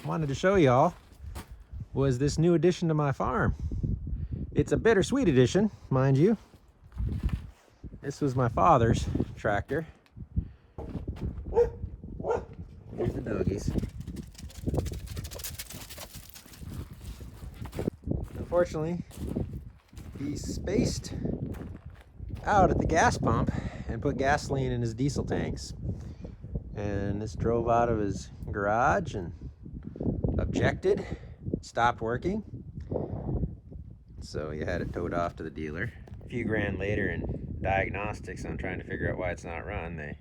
wanted to show y'all was this new addition to my farm. It's a bittersweet addition, mind you. This was my father's tractor. Here's the doggies. Unfortunately, he spaced out at the gas pump and put gasoline in his diesel tanks. And this drove out of his garage and objected, stopped working. So he had it towed off to the dealer. A few grand later in diagnostics on trying to figure out why it's not run, they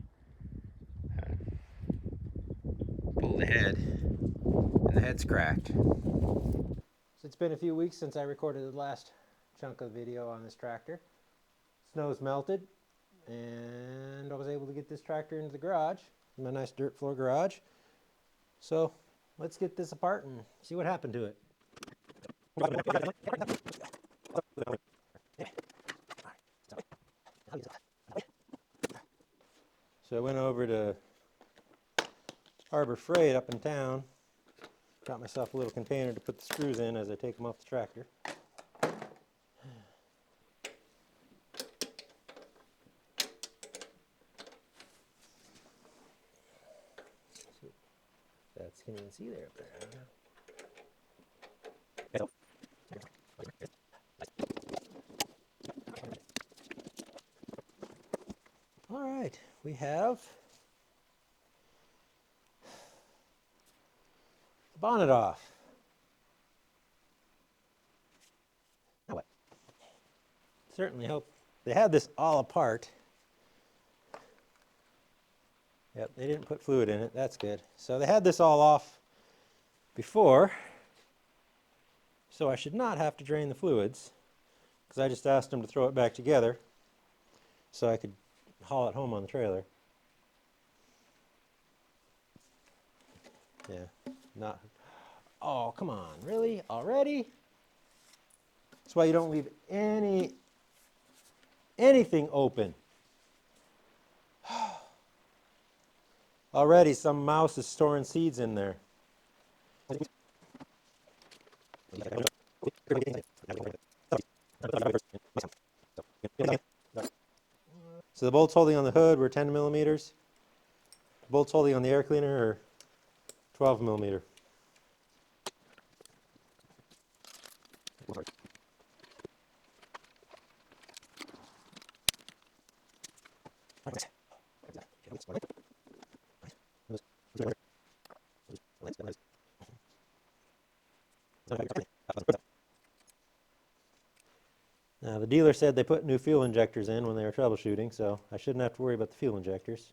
pulled the head and the head's cracked. So it's been a few weeks since I recorded the last chunk of video on this tractor. Snow's melted and I was able to get this tractor into the garage, my nice dirt floor garage. So let's get this apart and see what happened to it. So I went over to Harbor Freight up in town, got myself a little container to put the screws in as I take them off the tractor. That's can't even see there up there. All right, we have the bonnet off. Now what? Certainly hope they had this all apart. Yep, they didn't put fluid in it. That's good. So they had this all off before, so I should not have to drain the fluids, because I just asked them to throw it back together so I could haul it home on the trailer. Yeah, not. Oh, come on, really? Already? That's why you don't leave anything open. Already some mouse is storing seeds in there. So the bolts holding on the hood were 10 millimeters. The bolts holding on the air cleaner are 12 millimeter. Now the dealer said they put new fuel injectors in when they were troubleshooting, so I shouldn't have to worry about the fuel injectors.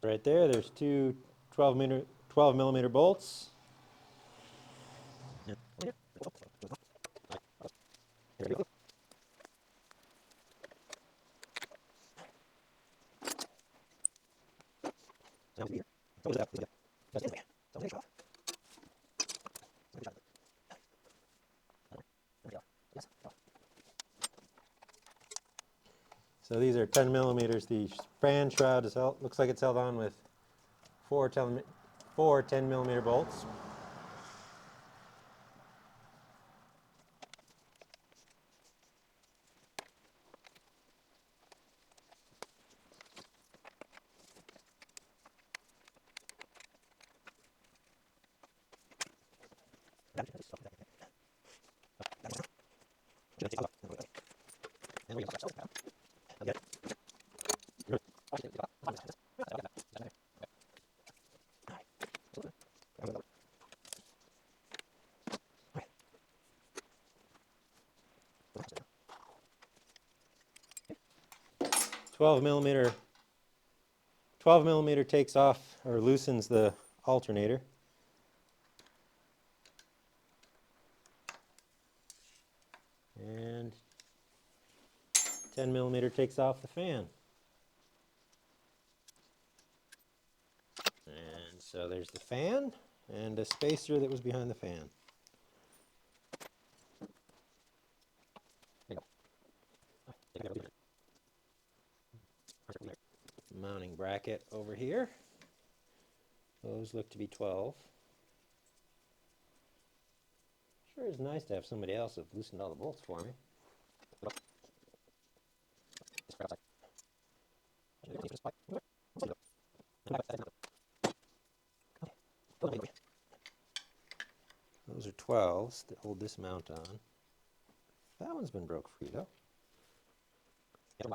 Right there's two 12 millimeter bolts. So these are 10 millimeters. The fan shroud is looks like it's held on with four 10 millimeter bolts. Twelve millimeter takes off or loosens the alternator. And 10 millimeter takes off the fan. And so there's the fan, and a spacer that was behind the fan. Mounting bracket over here. Those look to be 12. Sure is nice to have somebody else have loosened all the bolts for me. Those are 12s that hold this mount on. That one's been broke free though. That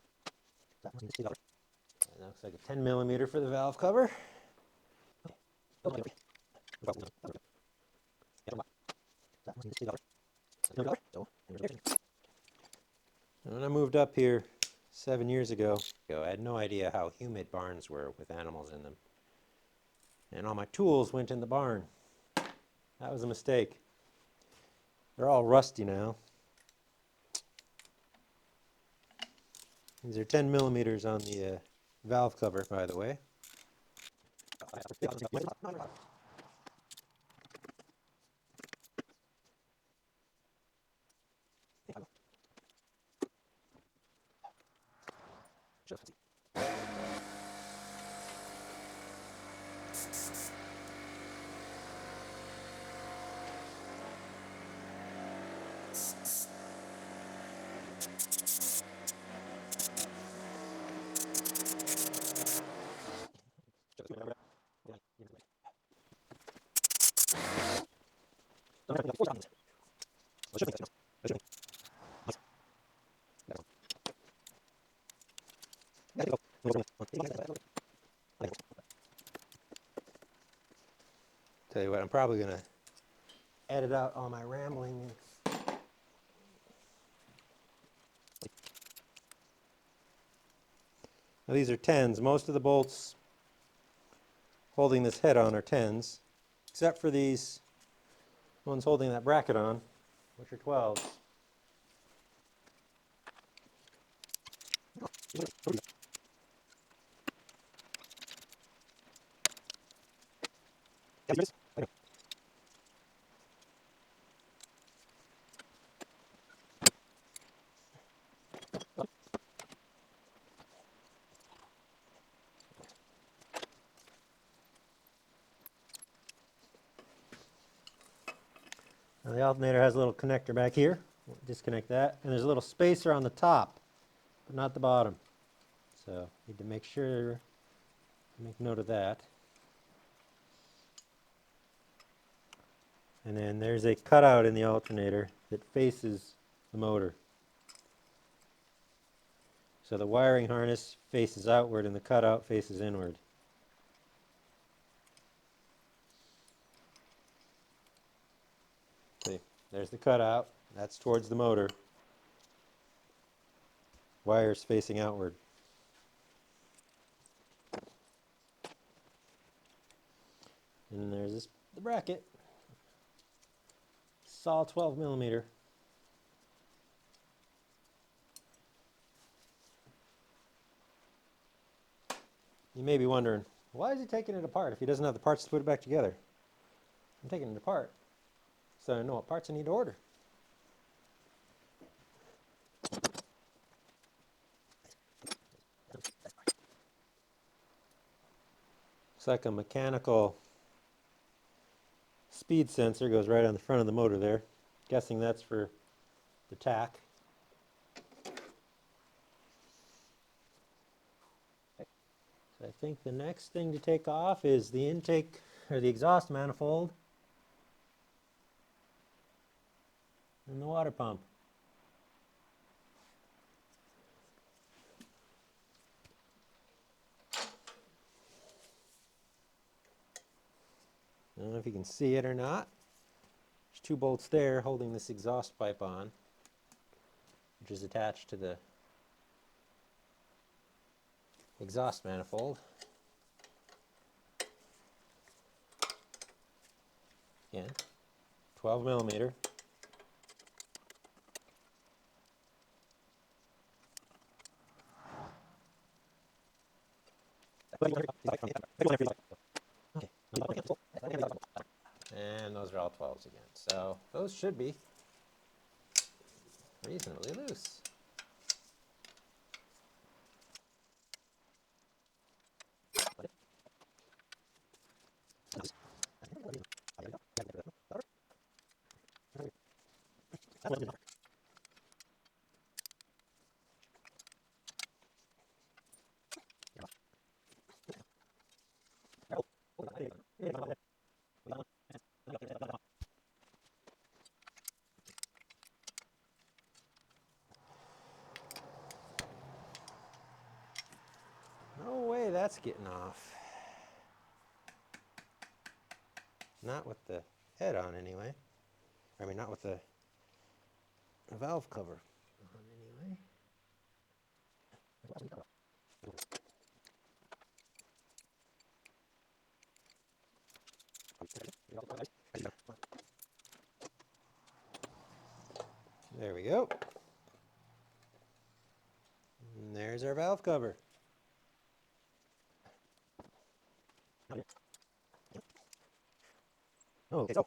looks like a 10 millimeter for the valve cover. When I moved up here 7 years ago, I had no idea how humid barns were with animals in them. And all my tools went in the barn. That was a mistake. They're all rusty now. These are 10 millimeters on the valve cover, by the way. Tell you what, I'm probably going to edit out all my rambling. Now these are 10s. Most of the bolts holding this head on are 10s, except for these ones holding that bracket on, which are 12s. Now the alternator has a little connector back here. We'll disconnect that. And there's a little spacer on the top, but not the bottom. So need to make sure, make note of that. And then there's a cutout in the alternator that faces the motor. So the wiring harness faces outward and the cutout faces inward. See, there's the cutout. That's towards the motor. Wires facing outward. And then there's the bracket. It's all 12 millimeter. You may be wondering, why is he taking it apart if he doesn't have the parts to put it back together? I'm taking it apart so I know what parts I need to order. Looks like a mechanical speed sensor goes right on the front of the motor there. Guessing that's for the tach. So I think the next thing to take off is the intake or the exhaust manifold and the water pump. I don't know if you can see it or not. There's 2 bolts there holding this exhaust pipe on, which is attached to the exhaust manifold. Again, 12 millimeter. Okay. 12s again. So those should be reasonably loose. No way that's getting off. Not with the head on anyway. I mean, not with the valve cover on anyway. There we go. And there's our valve cover. Oh, okay, so.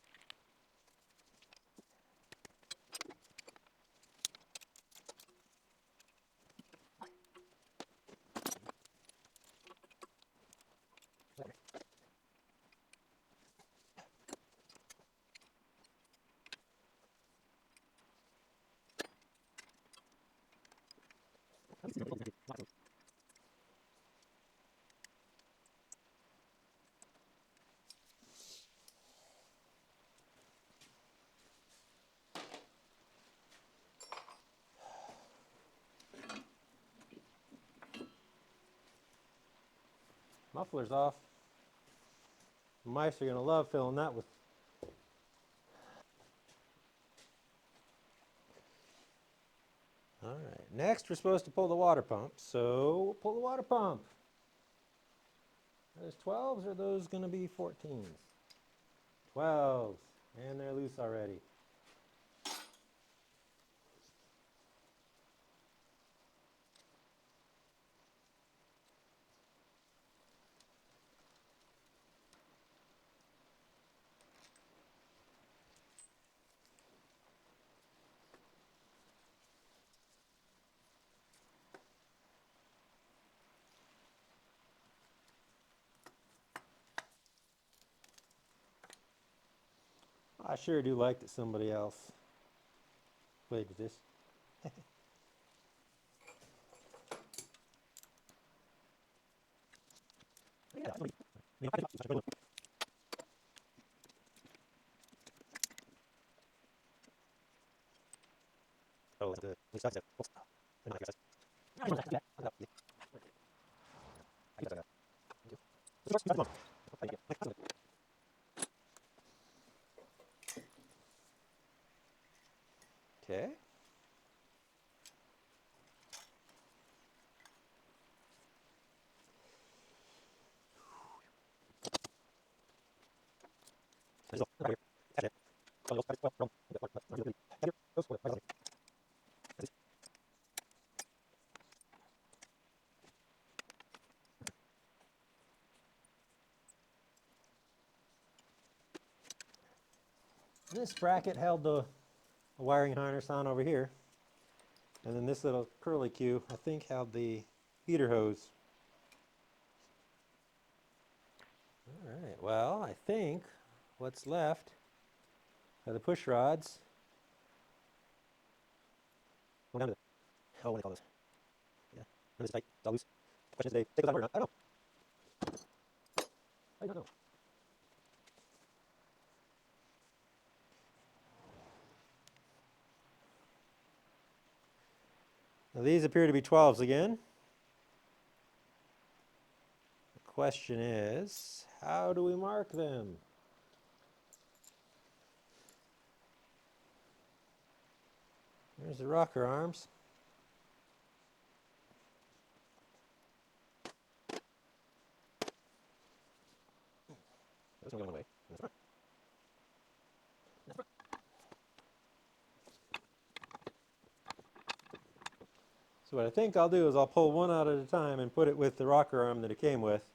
Muffler's off. Mice are going to love filling that with. All right, next we're supposed to pull the water pump, so we'll pull the water pump. Are those 12s or are those going to be 14s? 12s, and they're loose already. I sure do like that somebody else played with this. Oh, that's good. Okay. This bracket held the wiring harness on over here, and then this little curly Q I think held the heater hose. All right, well, I think what's left are the push rods. Go down to the, oh, what do they call this? Yeah, none of this tight, it's all loose. The question is, they take those on or not? I don't know. I don't know. Now these appear to be 12s again. The question is, how do we mark them? There's the rocker arms. That's only one way. So what I think I'll do is I'll pull one out at a time and put it with the rocker arm that it came with.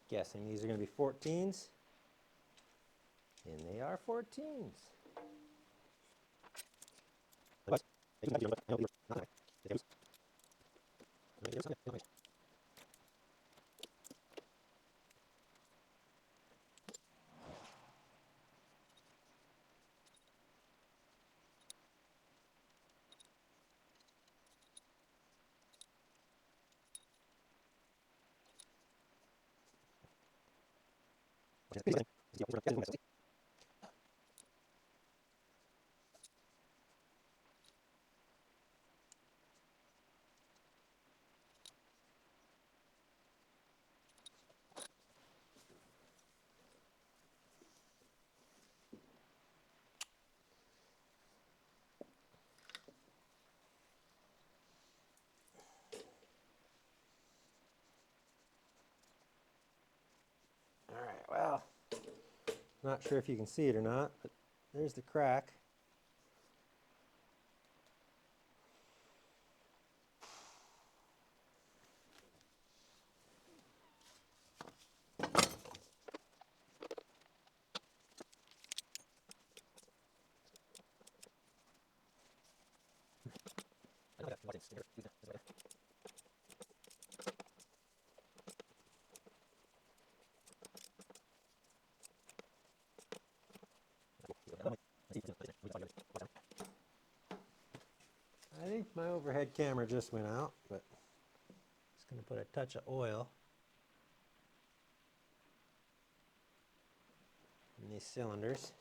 Guessing these are going to be 14s. And they are 14s. Alright, well, not sure if you can see it or not, but there's the crack. I think my overhead camera just went out, but just going to put a touch of oil in these cylinders.